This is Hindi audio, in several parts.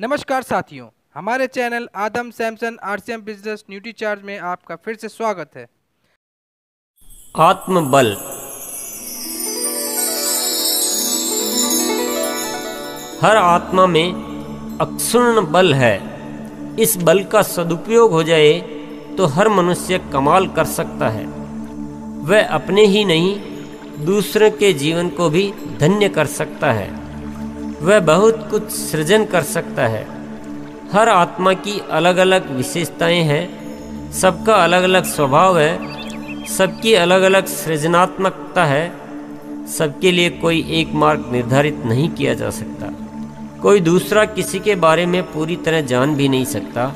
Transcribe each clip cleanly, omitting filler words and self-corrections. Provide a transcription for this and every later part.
नमस्कार साथियों, हमारे channel Adam Samson RCM business nutricharge में आपका फिर से स्वागत है। आत्मबल। हर आत्मा में अक्षुण्ण बल है। इस बल का सदुपयोग हो जाए तो हर मनुष्य कमाल कर सकता है। वह अपने ही नहीं दूसरों के जीवन को भी धन्य कर सकता है। वह बहुत कुछ सृजन कर सकता है। हर आत्मा की अलग अलग विशेषताएं हैं, सबका अलग अलग स्वभाव है, सबकी अलग अलग सृजनात्मकता है। सबके लिए कोई एक मार्ग निर्धारित नहीं किया जा सकता। कोई दूसरा किसी के बारे में पूरी तरह जान भी नहीं सकता।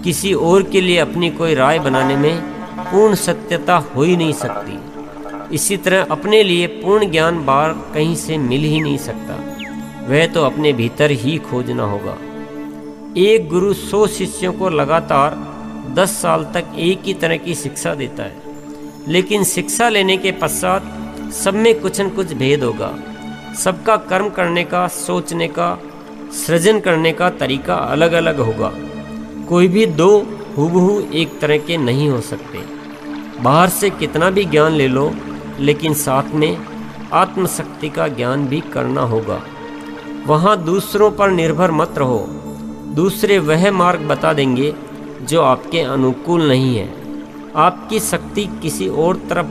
किसी और के लिए अपनी कोई राय बनाने में पूर्ण सत्यता हो ही नहीं सकती। इसी तरह अपने लिए पूर्ण ज्ञान बाहर कहीं से मिल ही नहीं सकता। वह तो अपने भीतर ही खोजना होगा। एक गुरु 100 शिष्यों को लगातार 10 साल तक एक ही तरह की शिक्षा देता है, लेकिन शिक्षा लेने के पश्चात सब में कुछ न कुछ भेद होगा। सबका कर्म करने का, सोचने का, सृजन करने का तरीका अलग अलग होगा। कोई भी दो हूबहू एक तरह के नहीं हो सकते। बाहर से कितना भी ज्ञान ले लो, लेकिन साथ में आत्मशक्ति का ज्ञान भी करना होगा। वहाँ दूसरों पर निर्भर मत रहो। दूसरे वह मार्ग बता देंगे जो आपके अनुकूल नहीं है। आपकी शक्ति किसी और तरफ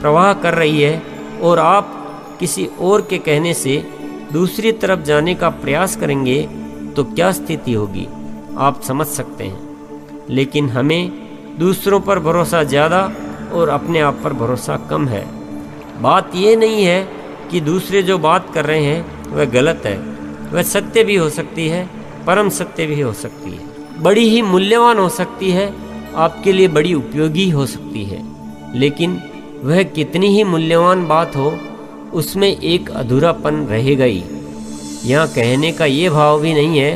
प्रवाह कर रही है और आप किसी और के कहने से दूसरी तरफ जाने का प्रयास करेंगे तो क्या स्थिति होगी आप समझ सकते हैं। लेकिन हमें दूसरों पर भरोसा ज़्यादा और अपने आप पर भरोसा कम है। बात ये नहीं है कि दूसरे जो बात कर रहे हैं वह गलत है। वह सत्य भी हो सकती है, परम सत्य भी हो सकती है, बड़ी ही मूल्यवान हो सकती है, आपके लिए बड़ी उपयोगी हो सकती है। लेकिन वह कितनी ही मूल्यवान बात हो, उसमें एक अधूरापन रहेगा ही। यहाँ कहने का ये भाव भी नहीं है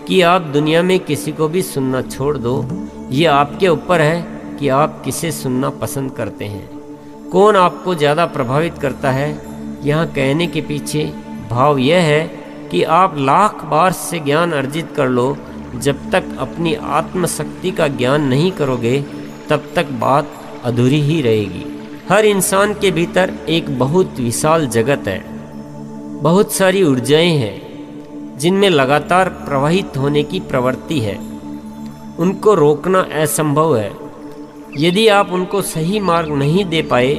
कि आप दुनिया में किसी को भी सुनना छोड़ दो। ये आपके ऊपर है कि आप किसे सुनना पसंद करते हैं, कौन आपको ज़्यादा प्रभावित करता है। यहाँ कहने के पीछे भाव यह है कि आप लाख बार से ज्ञान अर्जित कर लो, जब तक अपनी आत्मशक्ति का ज्ञान नहीं करोगे तब तक बात अधूरी ही रहेगी। हर इंसान के भीतर एक बहुत विशाल जगत है। बहुत सारी ऊर्जाएं हैं जिनमें लगातार प्रवाहित होने की प्रवृत्ति है। उनको रोकना असंभव है। यदि आप उनको सही मार्ग नहीं दे पाए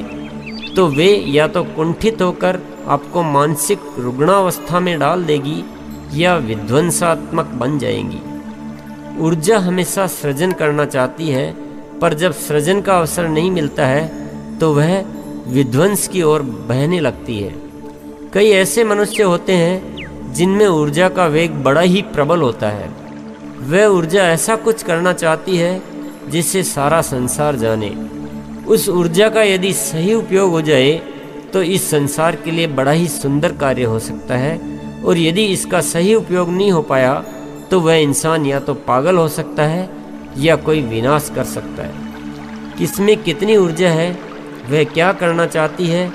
तो वे या तो कुंठित होकर आपको मानसिक रुग्णावस्था में डाल देगी या विध्वंसात्मक बन जाएंगी। ऊर्जा हमेशा सृजन करना चाहती है, पर जब सृजन का अवसर नहीं मिलता है तो वह विध्वंस की ओर बहने लगती है। कई ऐसे मनुष्य होते हैं जिनमें ऊर्जा का वेग बड़ा ही प्रबल होता है। वह ऊर्जा ऐसा कुछ करना चाहती है जिसे सारा संसार जाने। उस ऊर्जा का यदि सही उपयोग हो जाए तो इस संसार के लिए बड़ा ही सुंदर कार्य हो सकता है, और यदि इसका सही उपयोग नहीं हो पाया तो वह इंसान या तो पागल हो सकता है या कोई विनाश कर सकता है। किसमें कितनी ऊर्जा है, वह क्या करना चाहती है,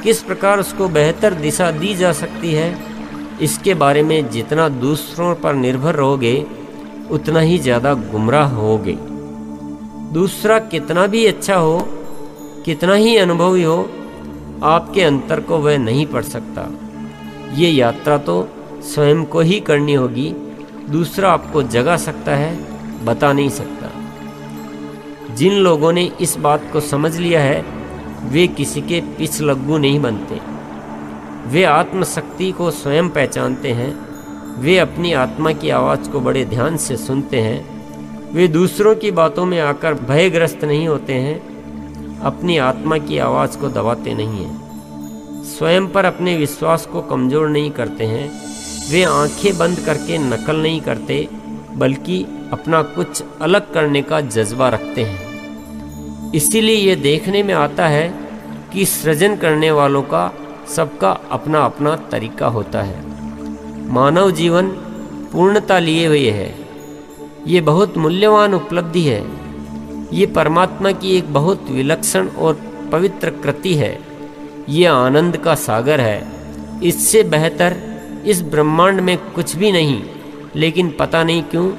किस प्रकार उसको बेहतर दिशा दी जा सकती है, इसके बारे में जितना दूसरों पर निर्भर रहोगे उतना ही ज़्यादा गुमराह होगे। दूसरा कितना भी अच्छा हो, कितना ही अनुभवी हो, आपके अंतर को वह नहीं पढ़ सकता। ये यात्रा तो स्वयं को ही करनी होगी। दूसरा आपको जगा सकता है, बता नहीं सकता। जिन लोगों ने इस बात को समझ लिया है वे किसी के पिछलग्गू नहीं बनते। वे आत्मशक्ति को स्वयं पहचानते हैं। वे अपनी आत्मा की आवाज़ को बड़े ध्यान से सुनते हैं। वे दूसरों की बातों में आकर भयग्रस्त नहीं होते हैं, अपनी आत्मा की आवाज़ को दबाते नहीं हैं। स्वयं पर अपने विश्वास को कमज़ोर नहीं करते हैं। वे आंखें बंद करके नकल नहीं करते, बल्कि अपना कुछ अलग करने का जज्बा रखते हैं। इसीलिए ये देखने में आता है कि सृजन करने वालों का सबका अपना अपना तरीका होता है। मानव जीवन पूर्णता लिए हुए है। ये बहुत मूल्यवान उपलब्धि है। ये परमात्मा की एक बहुत विलक्षण और पवित्र कृति है। ये आनंद का सागर है। इससे बेहतर इस ब्रह्मांड में कुछ भी नहीं। लेकिन पता नहीं क्यों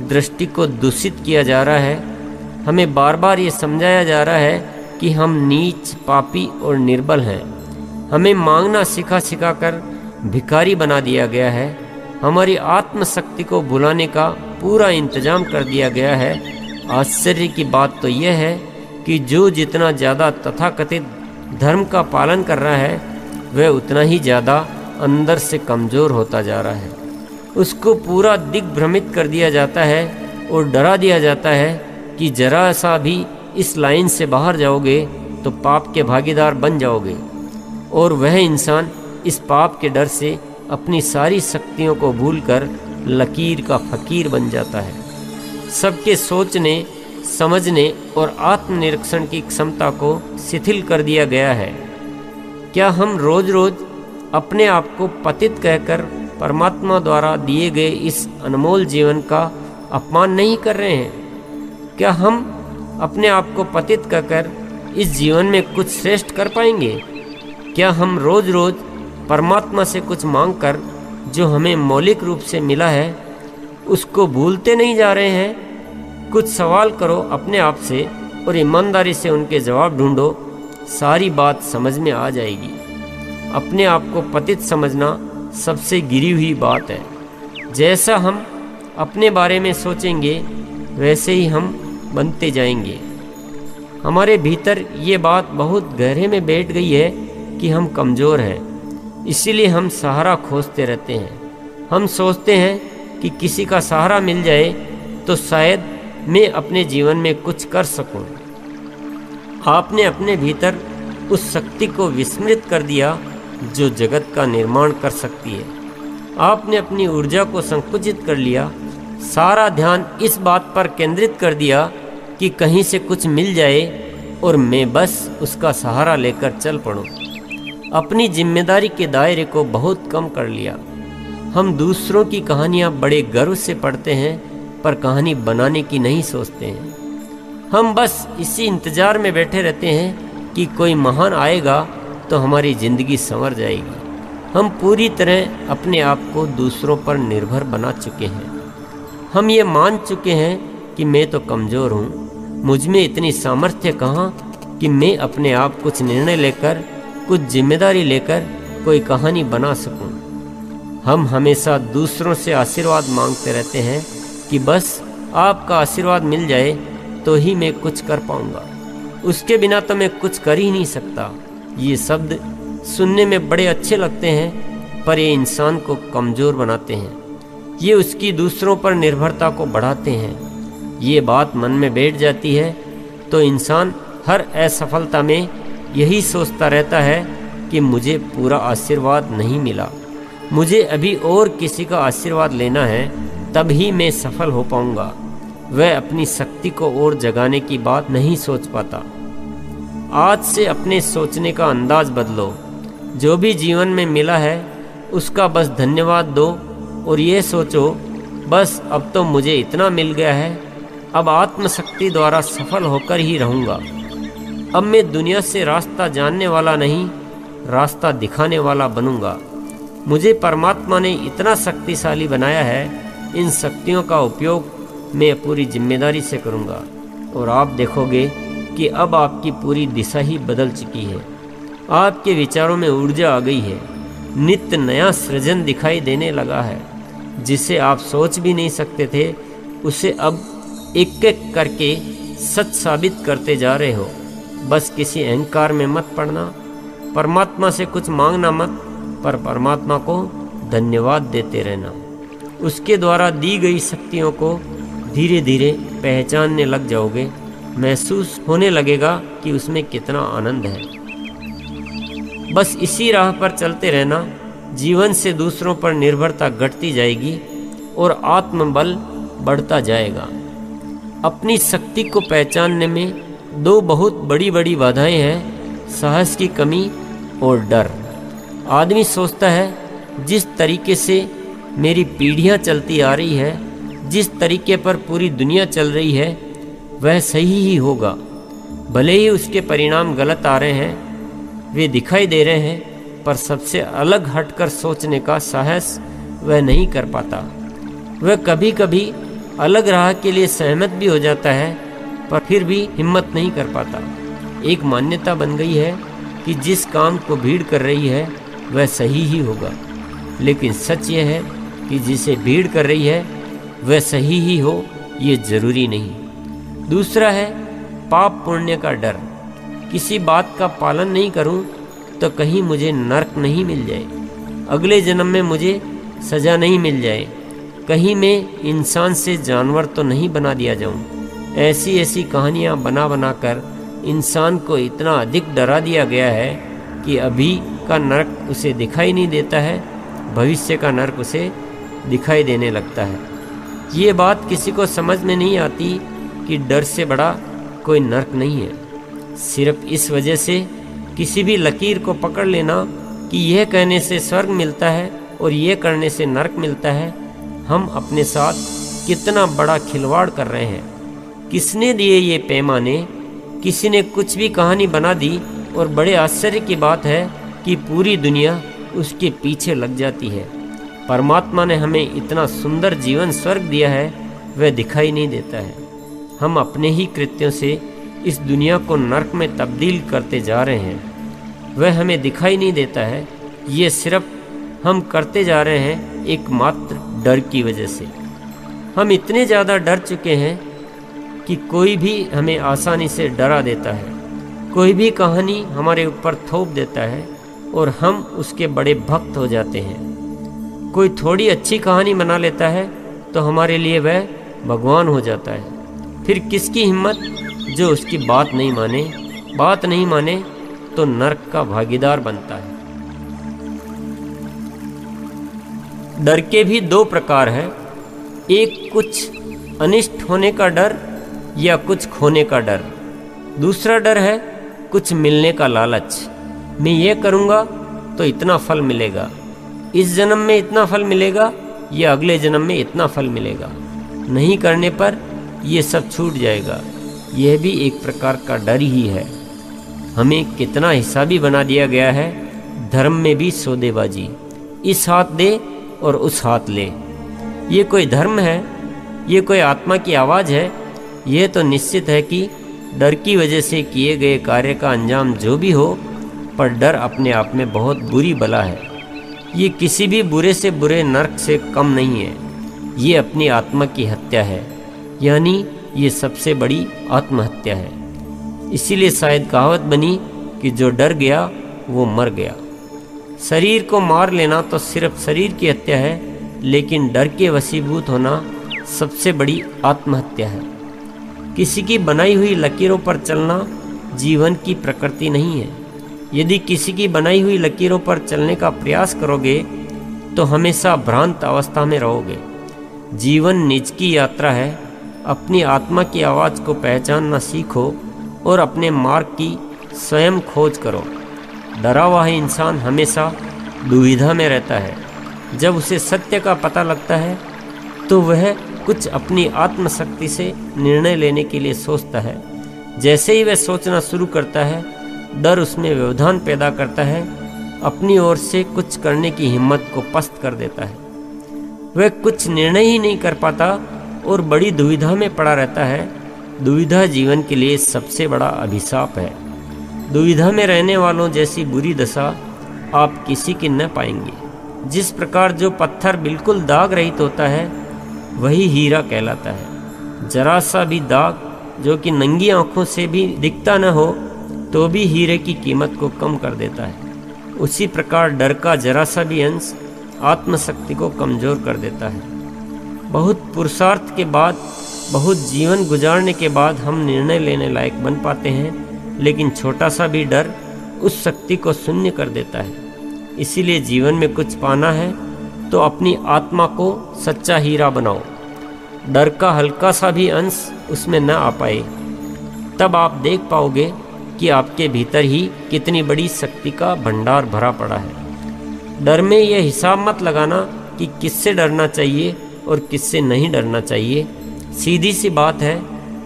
दृष्टि को दूषित किया जा रहा है। हमें बार बार ये समझाया जा रहा है कि हम नीच, पापी और निर्बल हैं। हमें मांगना सिखा सिखा कर भिखारी बना दिया गया है। हमारी आत्मशक्ति को भुलाने का पूरा इंतजाम कर दिया गया है। आश्चर्य की बात तो यह है कि जो जितना ज़्यादा तथाकथित धर्म का पालन कर रहा है वह उतना ही ज़्यादा अंदर से कमज़ोर होता जा रहा है। उसको पूरा दिग्भ्रमित कर दिया जाता है और डरा दिया जाता है कि जरा सा भी इस लाइन से बाहर जाओगे तो पाप के भागीदार बन जाओगे। और वह इंसान इस पाप के डर से अपनी सारी शक्तियों को भूलकर लकीर का फकीर बन जाता है। सबके सोचने, समझने और आत्मनिरीक्षण की क्षमता को शिथिल कर दिया गया है। क्या हम रोज रोज अपने आप को पतित कहकर परमात्मा द्वारा दिए गए इस अनमोल जीवन का अपमान नहीं कर रहे हैं? क्या हम अपने आप को पतित कहकर इस जीवन में कुछ श्रेष्ठ कर पाएंगे? क्या हम रोज रोज परमात्मा से कुछ मांगकर जो हमें मौलिक रूप से मिला है उसको भूलते नहीं जा रहे हैं? कुछ सवाल करो अपने आप से और ईमानदारी से उनके जवाब ढूंढो, सारी बात समझ में आ जाएगी। अपने आप को पतित समझना सबसे गिरी हुई बात है। जैसा हम अपने बारे में सोचेंगे वैसे ही हम बनते जाएंगे। हमारे भीतर ये बात बहुत गहरे में बैठ गई है कि हम कमज़ोर हैं, इसीलिए हम सहारा खोजते रहते हैं। हम सोचते हैं कि किसी का सहारा मिल जाए तो शायद मैं अपने जीवन में कुछ कर सकूं। आपने अपने भीतर उस शक्ति को विस्मृत कर दिया जो जगत का निर्माण कर सकती है। आपने अपनी ऊर्जा को संकुचित कर लिया। सारा ध्यान इस बात पर केंद्रित कर दिया कि कहीं से कुछ मिल जाए और मैं बस उसका सहारा लेकर चल पड़ूं। अपनी जिम्मेदारी के दायरे को बहुत कम कर लिया। हम दूसरों की कहानियाँ बड़े गर्व से पढ़ते हैं पर कहानी बनाने की नहीं सोचते हैं। हम बस इसी इंतज़ार में बैठे रहते हैं कि कोई महान आएगा तो हमारी ज़िंदगी संवर जाएगी। हम पूरी तरह अपने आप को दूसरों पर निर्भर बना चुके हैं। हम ये मान चुके हैं कि मैं तो कमज़ोर हूँ, मुझ में इतनी सामर्थ्य कहाँ कि मैं अपने आप कुछ निर्णय लेकर, कुछ जिम्मेदारी लेकर कोई कहानी बना सकूं। हम हमेशा दूसरों से आशीर्वाद मांगते रहते हैं कि बस आपका आशीर्वाद मिल जाए तो ही मैं कुछ कर पाऊंगा, उसके बिना तो मैं कुछ कर ही नहीं सकता। ये शब्द सुनने में बड़े अच्छे लगते हैं पर ये इंसान को कमज़ोर बनाते हैं। ये उसकी दूसरों पर निर्भरता को बढ़ाते हैं। ये बात मन में बैठ जाती है तो इंसान हर असफलता में यही सोचता रहता है कि मुझे पूरा आशीर्वाद नहीं मिला, मुझे अभी और किसी का आशीर्वाद लेना है तब ही मैं सफल हो पाऊंगा। वह अपनी शक्ति को और जगाने की बात नहीं सोच पाता। आज से अपने सोचने का अंदाज बदलो। जो भी जीवन में मिला है उसका बस धन्यवाद दो और ये सोचो बस अब तो मुझे इतना मिल गया है, अब आत्मशक्ति द्वारा सफल होकर ही रहूँगा। अब मैं दुनिया से रास्ता जानने वाला नहीं, रास्ता दिखाने वाला बनूंगा। मुझे परमात्मा ने इतना शक्तिशाली बनाया है, इन शक्तियों का उपयोग मैं पूरी जिम्मेदारी से करूंगा और आप देखोगे कि अब आपकी पूरी दिशा ही बदल चुकी है। आपके विचारों में ऊर्जा आ गई है, नित्य नया सृजन दिखाई देने लगा है। जिसे आप सोच भी नहीं सकते थे उसे अब एक एक करके सच साबित करते जा रहे हो। बस किसी अहंकार में मत पड़ना, परमात्मा से कुछ मांगना मत, पर परमात्मा को धन्यवाद देते रहना। उसके द्वारा दी गई शक्तियों को धीरे धीरे पहचानने लग जाओगे। महसूस होने लगेगा कि उसमें कितना आनंद है। बस इसी राह पर चलते रहना। जीवन से दूसरों पर निर्भरता घटती जाएगी और आत्मबल बढ़ता जाएगा। अपनी शक्ति को पहचानने में दो बहुत बड़ी बड़ी बाधाएं हैं, साहस की कमी और डर। आदमी सोचता है जिस तरीके से मेरी पीढ़ियां चलती आ रही है, जिस तरीके पर पूरी दुनिया चल रही है वह सही ही होगा। भले ही उसके परिणाम गलत आ रहे हैं, वे दिखाई दे रहे हैं, पर सबसे अलग हटकर सोचने का साहस वह नहीं कर पाता। वह कभी कभी अलग राह के लिए सहमत भी हो जाता है, पर फिर भी हिम्मत नहीं कर पाता। एक मान्यता बन गई है कि जिस काम को भीड़ कर रही है वह सही ही होगा, लेकिन सच यह है कि जिसे भीड़ कर रही है वह सही ही हो, ये जरूरी नहीं। दूसरा है पाप पुण्य का डर। किसी बात का पालन नहीं करूं तो कहीं मुझे नरक नहीं मिल जाए, अगले जन्म में मुझे सजा नहीं मिल जाए, कहीं मैं इंसान से जानवर तो नहीं बना दिया जाऊं। ऐसी ऐसी कहानियां बना बना कर इंसान को इतना अधिक डरा दिया गया है कि अभी का नरक उसे दिखाई नहीं देता है, भविष्य का नरक उसे दिखाई देने लगता है। ये बात किसी को समझ में नहीं आती कि डर से बड़ा कोई नरक नहीं है। सिर्फ इस वजह से किसी भी लकीर को पकड़ लेना कि यह कहने से स्वर्ग मिलता है और यह करने से नरक मिलता है, हम अपने साथ कितना बड़ा खिलवाड़ कर रहे हैं। किसने दिए ये पैमाने? किसी ने कुछ भी कहानी बना दी और बड़े आश्चर्य की बात है कि पूरी दुनिया उसके पीछे लग जाती है। परमात्मा ने हमें इतना सुंदर जीवन स्वर्ग दिया है, वह दिखाई नहीं देता है। हम अपने ही कृत्यों से इस दुनिया को नरक में तब्दील करते जा रहे हैं, वह हमें दिखाई नहीं देता है। ये सिर्फ हम करते जा रहे हैं एकमात्र डर की वजह से। हम इतने ज़्यादा डर चुके हैं कि कोई भी हमें आसानी से डरा देता है, कोई भी कहानी हमारे ऊपर थोप देता है और हम उसके बड़े भक्त हो जाते हैं। कोई थोड़ी अच्छी कहानी बना लेता है तो हमारे लिए वह भगवान हो जाता है। फिर किसकी हिम्मत जो उसकी बात नहीं माने? बात नहीं माने तो नरक का भागीदार बनता है। डर के भी दो प्रकार हैं, एक कुछ अनिष्ट होने का डर या कुछ खोने का डर। दूसरा डर है कुछ मिलने का लालच। मैं ये करूँगा तो इतना फल मिलेगा, इस जन्म में इतना फल मिलेगा या अगले जन्म में इतना फल मिलेगा, नहीं करने पर ये सब छूट जाएगा। यह भी एक प्रकार का डर ही है। हमें कितना हिसाबी बना दिया गया है। धर्म में भी सौदेबाजी, इस हाथ दे और उस हाथ ले। ये कोई धर्म है? ये कोई आत्मा की आवाज़ है? यह तो निश्चित है कि डर की वजह से किए गए कार्य का अंजाम जो भी हो, पर डर अपने आप में बहुत बुरी बला है। ये किसी भी बुरे से बुरे नरक से कम नहीं है। ये अपनी आत्मा की हत्या है, यानी ये सबसे बड़ी आत्महत्या है। इसीलिए शायद कहावत बनी कि जो डर गया वो मर गया। शरीर को मार लेना तो सिर्फ शरीर की हत्या है, लेकिन डर के वशीभूत होना सबसे बड़ी आत्महत्या है। किसी की बनाई हुई लकीरों पर चलना जीवन की प्रकृति नहीं है। यदि किसी की बनाई हुई लकीरों पर चलने का प्रयास करोगे तो हमेशा भ्रांत अवस्था में रहोगे। जीवन निज की यात्रा है। अपनी आत्मा की आवाज़ को पहचानना सीखो और अपने मार्ग की स्वयं खोज करो। डरा हुआ इंसान हमेशा दुविधा में रहता है। जब उसे सत्य का पता लगता है तो वह कुछ अपनी आत्मशक्ति से निर्णय लेने के लिए सोचता है। जैसे ही वह सोचना शुरू करता है, डर उसमें व्यवधान पैदा करता है, अपनी ओर से कुछ करने की हिम्मत को पस्त कर देता है। वह कुछ निर्णय ही नहीं कर पाता और बड़ी दुविधा में पड़ा रहता है। दुविधा जीवन के लिए सबसे बड़ा अभिशाप है। दुविधा में रहने वालों जैसी बुरी दशा आप किसी की न पाएंगे। जिस प्रकार जो पत्थर बिल्कुल दाग रहित होता है वही हीरा कहलाता है। जरा सा भी दाग जो कि नंगी आंखों से भी दिखता न हो तो भी हीरे की कीमत को कम कर देता है। उसी प्रकार डर का जरा सा भी अंश आत्मशक्ति को कमज़ोर कर देता है। बहुत पुरुषार्थ के बाद, बहुत जीवन गुजारने के बाद हम निर्णय लेने लायक बन पाते हैं, लेकिन छोटा सा भी डर उस शक्ति को शून्य कर देता है। इसीलिए जीवन में कुछ पाना है तो अपनी आत्मा को सच्चा हीरा बनाओ। डर का हल्का सा भी अंश उसमें न आ पाए, तब आप देख पाओगे कि आपके भीतर ही कितनी बड़ी शक्ति का भंडार भरा पड़ा है। डर में यह हिसाब मत लगाना कि किससे डरना चाहिए और किससे नहीं डरना चाहिए। सीधी सी बात है,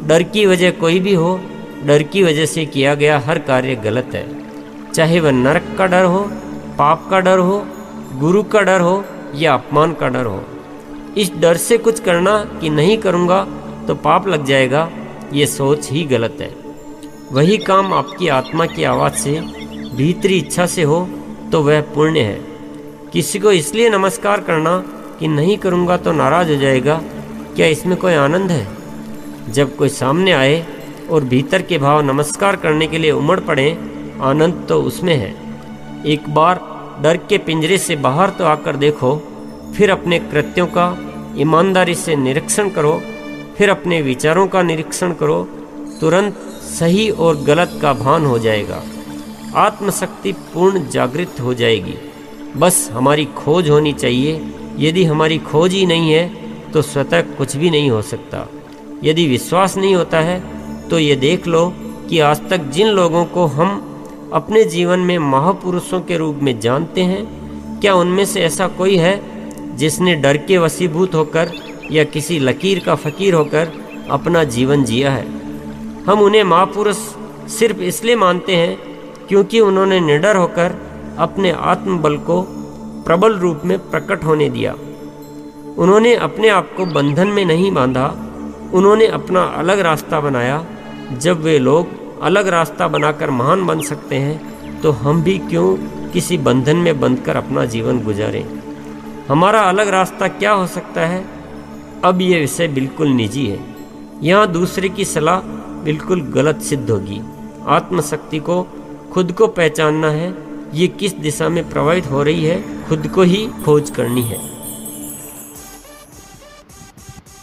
डर की वजह कोई भी हो, डर की वजह से किया गया हर कार्य गलत है। चाहे वह नरक का डर हो, पाप का डर हो, गुरु का डर हो या अपमान का डर हो। इस डर से कुछ करना कि नहीं करूँगा तो पाप लग जाएगा, ये सोच ही गलत है। वही काम आपकी आत्मा की आवाज़ से, भीतरी इच्छा से हो तो वह पुण्य है। किसी को इसलिए नमस्कार करना कि नहीं करूँगा तो नाराज़ हो जाएगा, क्या इसमें कोई आनंद है? जब कोई सामने आए और भीतर के भाव नमस्कार करने के लिए उमड़ पड़े, आनंद तो उसमें है। एक बार डर के पिंजरे से बाहर तो आकर देखो, फिर अपने कृत्यों का ईमानदारी से निरीक्षण करो, फिर अपने विचारों का निरीक्षण करो, तुरंत सही और गलत का भान हो जाएगा। आत्मशक्ति पूर्ण जागृत हो जाएगी। बस हमारी खोज होनी चाहिए। यदि हमारी खोज ही नहीं है तो स्वतः कुछ भी नहीं हो सकता। यदि विश्वास नहीं होता है तो ये देख लो कि आज तक जिन लोगों को हम अपने जीवन में महापुरुषों के रूप में जानते हैं, क्या उनमें से ऐसा कोई है जिसने डर के वशीभूत होकर या किसी लकीर का फकीर होकर अपना जीवन जिया है? हम उन्हें महापुरुष सिर्फ इसलिए मानते हैं क्योंकि उन्होंने निडर होकर अपने आत्मबल को प्रबल रूप में प्रकट होने दिया। उन्होंने अपने आप को बंधन में नहीं बांधा, उन्होंने अपना अलग रास्ता बनाया। जब वे लोग अलग रास्ता बनाकर महान बन सकते हैं तो हम भी क्यों किसी बंधन में बंधकर अपना जीवन गुजारें? हमारा अलग रास्ता क्या हो सकता है? अब ये विषय बिल्कुल निजी है। यहाँ दूसरे की सलाह बिल्कुल गलत सिद्ध होगी। आत्मशक्ति को खुद को पहचानना है, ये किस दिशा में प्रवाहित हो रही है, खुद को ही खोज करनी है।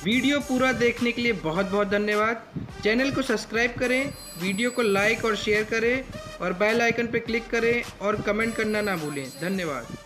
वीडियो पूरा देखने के लिए बहुत बहुत धन्यवाद। चैनल को सब्सक्राइब करें, वीडियो को लाइक और शेयर करें और बेल आइकन पर क्लिक करें और कमेंट करना ना भूलें। धन्यवाद।